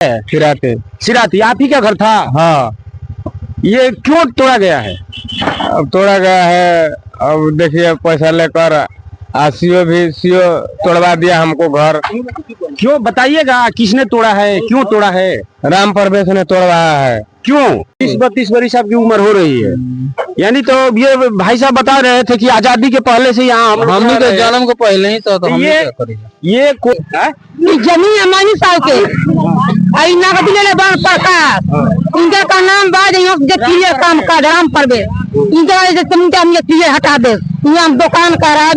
सिराते। सिराती आप ही का घर था? हाँ। ये क्यों तोड़ा गया है? अब तोड़ा गया है। अब देखिए पैसा लेकर सीओ तोड़वा दिया हमको घर। क्यों बताइएगा, किसने तोड़ा है, क्यों तोड़ा है? राम परवेश ने तोड़वाया है। क्यों? 30-32 वर्ष आपकी उम्र हो रही है, यानी तो ये भाई साहब बता रहे थे कि आजादी के पहले से यहाँ हमने के जन्म को पहले ही तो हम ये जमीन हमारी साल के इनका का नाम बाद काम का राम परवेश इनका हटा दे। हम दुकान करा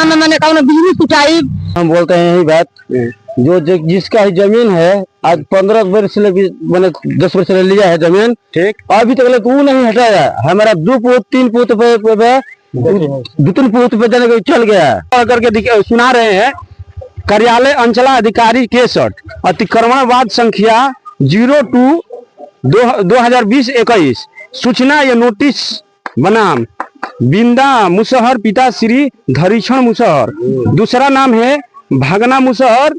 मैंने कहा बिजली उठाई। हम बोलते हैं यही बात, जो जिसका ही जमीन है आज 15 वर्ष से मैंने 10 वर्ष से लिया है जमीन, ठीक, अभी तक वो नहीं हटाया। हमारा 2 फुट 3 फुट पे 2-3 फुट पे जाने चल गया करके सुना रहे हैं। कार्यालय अंचलाधिकारी केसठ, अतिक्रमणवाद संख्या 02/2021, सूचना या नोटिस बनाम बिंदा मुसहर, पिता श्री धरीक्षण मुसहर, दूसरा नाम है भागना मुसहर।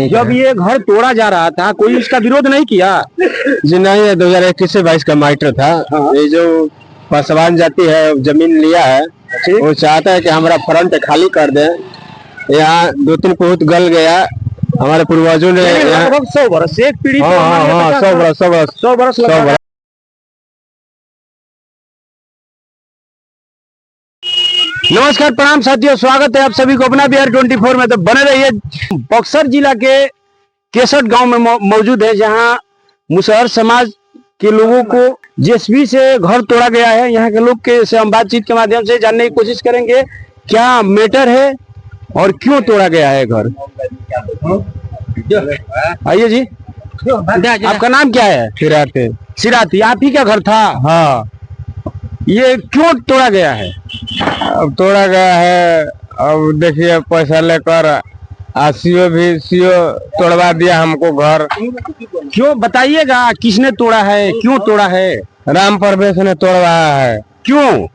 जब ये घर तोड़ा जा रहा था कोई इसका विरोध नहीं किया? जी नहीं, 2021 से 22 का मैटर था। ये जो पासवान जाति है जमीन लिया है, वो चाहता है कि हमारा फ्रंट खाली कर दे। यहाँ 2-3 फुट गल गया। हमारे पूर्वजों ने 100 वर्ष एक पीढ़ी 100 वर्ष। नमस्कार, प्रणाम साथियों, स्वागत है आप सभी को अपना बिहार 24 में। तो बने रहिए। बक्सर जिला के केसठ गांव में मौजूद है, जहां मुसहर समाज के लोगों को जेसीबी से घर तोड़ा गया है। यहाँ के लोग के से हम बातचीत के माध्यम से जानने की कोशिश करेंगे क्या मैटर है और क्यों तोड़ा गया है घर। आइए जी, आपका नाम क्या है? सिराते। सिराती आप ही का घर था? हाँ। ये क्यों तोड़ा गया है? अब तोड़ा गया है। अब देखिए पैसा लेकर सीओ तोड़वा दिया हमको घर। क्यों बताइएगा, किसने तोड़ा है, क्यों तोड़ा है? राम परवेश ने तोड़वाया है। क्यों?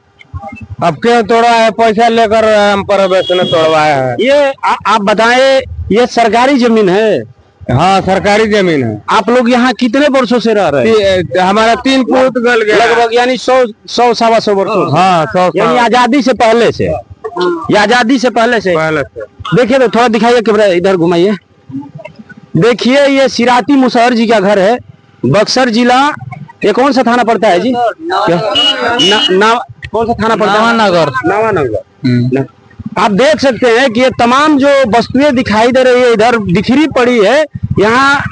अब क्यों तोड़ा है? पैसा लेकर राम परवेश ने तोड़वाया है। ये आप बताएं, ये सरकारी जमीन है? हाँ, सरकारी जमीन है। आप लोग यहाँ कितने वर्षों से रह रहे हैं? हमारा 3 फुट गल गया लगभग, यानी 100-125 वर्षों से। हाँ, 100 यानी आजादी से पहले से, ये आजादी से पहले से। देखिए तो थोड़ा दिखाइए, कैमरा इधर घुमाइए। देखिए ये सिराती मुसहर जी का घर है, बक्सर जिला। ये कौन सा थाना पड़ता है जी? कौन सा थाना पड़ता है? नवानगर। आप देख सकते हैं कि ये तमाम जो वस्तुएं दिखाई दे रही है इधर बिखरी पड़ी है। यहाँ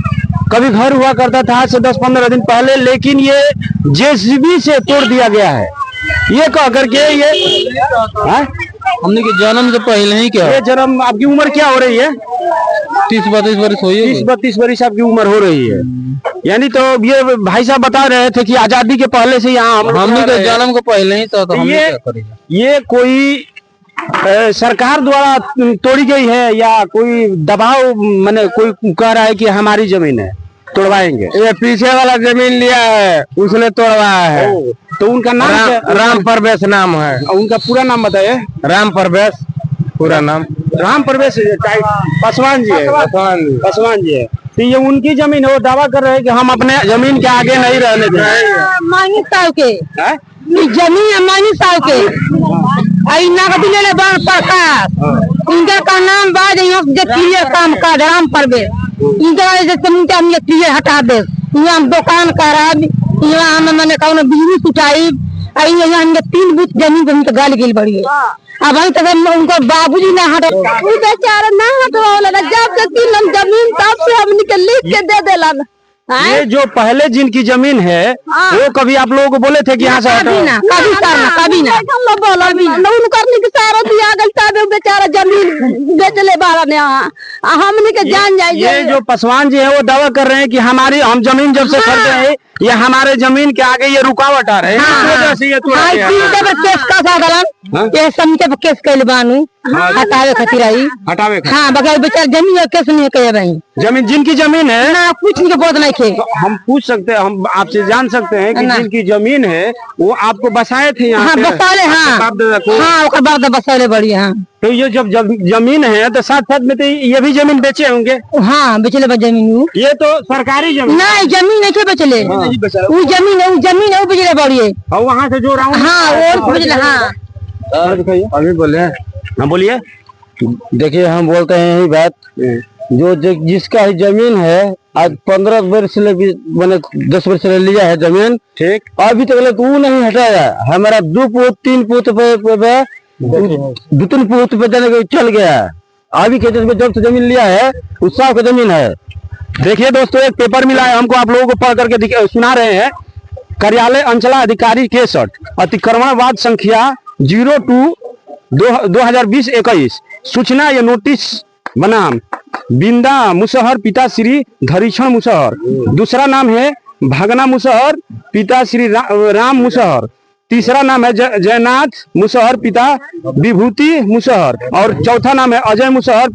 कभी घर हुआ करता था आज से 10-15 दिन पहले, लेकिन ये जेसीबी से तोड़ दिया गया है। ये कह करके ये हमने के जन्म से पहले ही क्या? ये जन्म, आपकी उम्र क्या हो रही है? 30-32 वर्ष हुई है। 30-32 वर्ष आपकी उम्र हो रही है, यानी तो ये भाई साहब बता रहे थे कि आजादी के पहले से यहाँ हमने के जन्म को पहले ही तो ये कोई सरकार द्वारा तोड़ी गई है या कोई दबाव, मैंने कोई कह रहा है कि हमारी जमीन है तोड़वाएंगे? ये पीछे वाला जमीन लिया है, उसने तोड़वाया है। तो उनका नाम राम परवेश नाम है। उनका पूरा नाम बताइए। राम परवेश पूरा नाम। राम परवेश पासवान जी है। पासवान जी है। तो ये उनकी जमीन है, वो दावा कर रहे हैं कि हम अपने जमीन के आगे नहीं रहने देंगे। मांगी साल के जमीन हमारी साल के इनका का नाम बाद काम का राम परवेश इनका हटा दे। हम दुकान करा मैंने कहा बिजली उठाई। 3 फुट जमीन गाली गिल बड़ी है। अब अभी तक उनको बाबूजी ने हटा, बेचारा ना हटवा, जब से 3 जमीन तब से हम लिख के दे देला। ये जो पहले जिनकी जमीन है वो कभी आप लोगों को बोले थे कि यहाँ से हटो? कभी ना सारा दिया गया, बेचारा जमीन बेच ले बारा ने। हमने के जान जाए। ये जो पासवान जी है वो दावा कर रहे हैं कि हम जमीन जब से खरीदे हैं, ये हमारे जमीन के आगे ये रुकावट आ रहे हैं। केस कैल बानू हटावे खातिर आई। हाँ, बगैर बेचारा जमीन केस नहीं कहे भाई। जमीन जिनकी जमीन है ना कुछ नहीं बहुत नहीं थे। हम पूछ सकते हैं, हम आपसे जान सकते हैं कि जिनकी जमीन है वो आपको बसाए थे यहाँ? हाँ, बसाले। हाँ, बाप दादा बसाले बड़ी। हाँ, तो ये जब जमीन है तो साथ साथ में तो ये भी जमीन बेचे होंगे। हाँ बेचले बा जमीन उ। ये तो सरकारी जमीन नहीं जमीन नहीं बेचले, वो जमीन है वो बेचले बड़ी। और वहाँ से जो राउंड हाँ वो बेचले। हाँ अभी बोले। हाँ बोलिए। देखिए हम बोलते हैं यही बात, जो जिसका ही जमीन है आज 15 वर्ष से मैंने 10 वर्ष से लिया है जमीन, ठीक, अभी तक वो नहीं हटाया। हमारा 2 फुट 3 फुट पे 2-3 फुट पे जाने के चल गया। अभी के जब से जमीन लिया है उस साल का जमीन है। देखिए दोस्तों, एक पेपर मिला है हमको, आप लोगों को पढ़ करके सुना रहे हैं। कार्यालय अंचलाधिकारी केसठ, अतिक्रमणवाद संख्या 02/2020-21, सूचना या नोटिस बनाम बिंदा मुसहर पिता श्री धरीक्षण मुसहर, दूसरा नाम है भगना मुसहर पिता श्री राम मुसहर, तीसरा नाम है जयनाथ मुसहर पिता विभूति मुसहर, और चौथा नाम है अजय मुसहर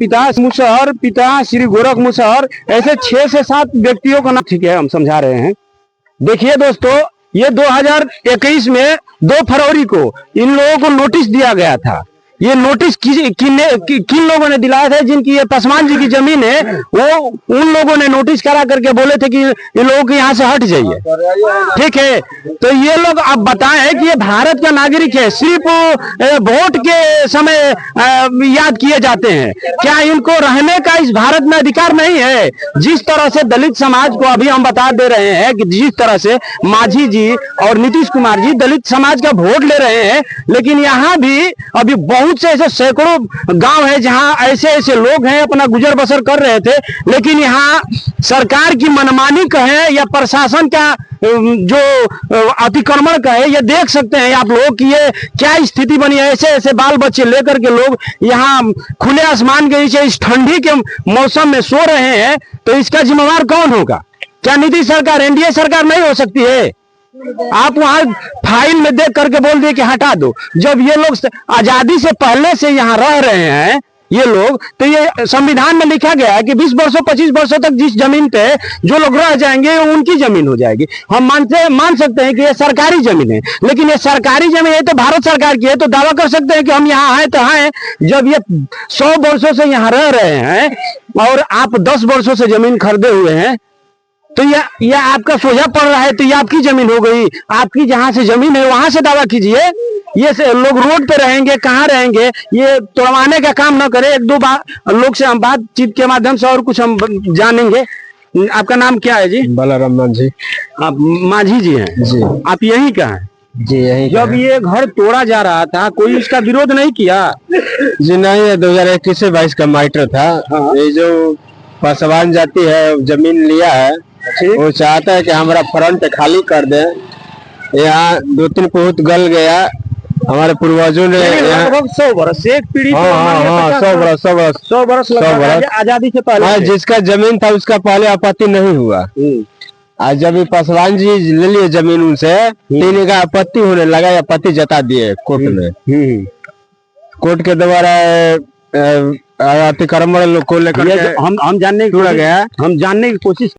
पिता श्री गोरख मुसहर। ऐसे 6 से 7 व्यक्तियों का नाम, ठीक है हम समझा रहे हैं। देखिए दोस्तों, ये 2021 में 2 फरवरी को इन लोगों को नोटिस दिया गया था। ये नोटिस किन लोगों ने दिलाया था? जिनकी ये पासवान जी की जमीन है, वो उन लोगों ने नोटिस करा करके बोले थे कि ये लोगों को यहाँ से हट जाइए। ठीक है, तो ये लोग अब बताएं कि ये भारत का नागरिक है, सिर्फ वोट के समय याद किए जाते हैं। क्या इनको रहने का इस भारत में अधिकार नहीं है? जिस तरह से दलित समाज को अभी हम बता दे रहे हैं कि जिस तरह से मांझी जी और नीतीश कुमार जी दलित समाज का वोट ले रहे हैं, लेकिन यहाँ भी अभी बहुत से ऐसे सैकड़ों गांव है जहां ऐसे लोग हैं अपना गुजर बसर कर रहे थे। लेकिन यहाँ सरकार की मनमानी कहे या प्रशासन का जो अतिक्रमण कहे, ये देख सकते हैं आप लोग कि ये क्या स्थिति बनी है। ऐसे बाल बच्चे लेकर के लोग यहाँ खुले आसमान के नीचे इस ठंडी के मौसम में सो रहे हैं, तो इसका जिम्मेवार कौन होगा? क्या नीतीश सरकार, एनडीए सरकार नहीं हो सकती है? आप वहां फाइल में देख करके बोल दिए कि हटा दो, जब ये लोग आजादी से पहले से यहाँ रह रहे हैं ये लोग, तो ये संविधान में लिखा गया है कि 20 वर्षों 25 वर्षों तक जिस जमीन पे जो लोग रह जाएंगे उनकी जमीन हो जाएगी। हम मान सकते हैं कि ये सरकारी जमीन है, लेकिन ये सरकारी जमीन है तो भारत सरकार की है, तो दावा कर सकते हैं कि हम यहाँ हैं तो हैं। जब ये 100 वर्षों से यहाँ रह रहे हैं और आप 10 वर्षों से जमीन खरीदे हुए हैं, तो यह आपका सोझा पड़ रहा है, तो ये आपकी जमीन हो गई। आपकी जहां से जमीन है वहां से दावा कीजिए। ये लोग रोड पे रहेंगे, कहाँ रहेंगे? ये तोड़वाने का काम न करें। 1-2 बार लोग से हम बातचीत के माध्यम से और कुछ हम जानेंगे। आपका नाम क्या है जी? बलराम मांझी। आप मांझी जी हैं जी? आप यहीं का हैं? जी यहीं। जब ये घर तोड़ा जा रहा था कोई इसका विरोध नहीं किया? जी नहीं, 2021 से 22 का मैटर था। ये जो पासवान जाति है जमीन लिया है, वो चाहता है कि हमारा फ्रंट खाली कर दे। यहाँ 2-3 फुट गल गया। हमारे पूर्वजों ने लगभग 100 वर्ष, एक पीढ़ी, 100 वर्ष आजादी से पहले जिसका जमीन था उसका पहले आपत्ति नहीं हुआ। आज जब पासवान जी ले लिए जमीन उनसे, 3 का आपत्ति होने लगा, आपत्ति जता दिए कोर्ट में। कोर्ट के द्वारा अतिक्रमण को लेकर हम जानने की कोशिश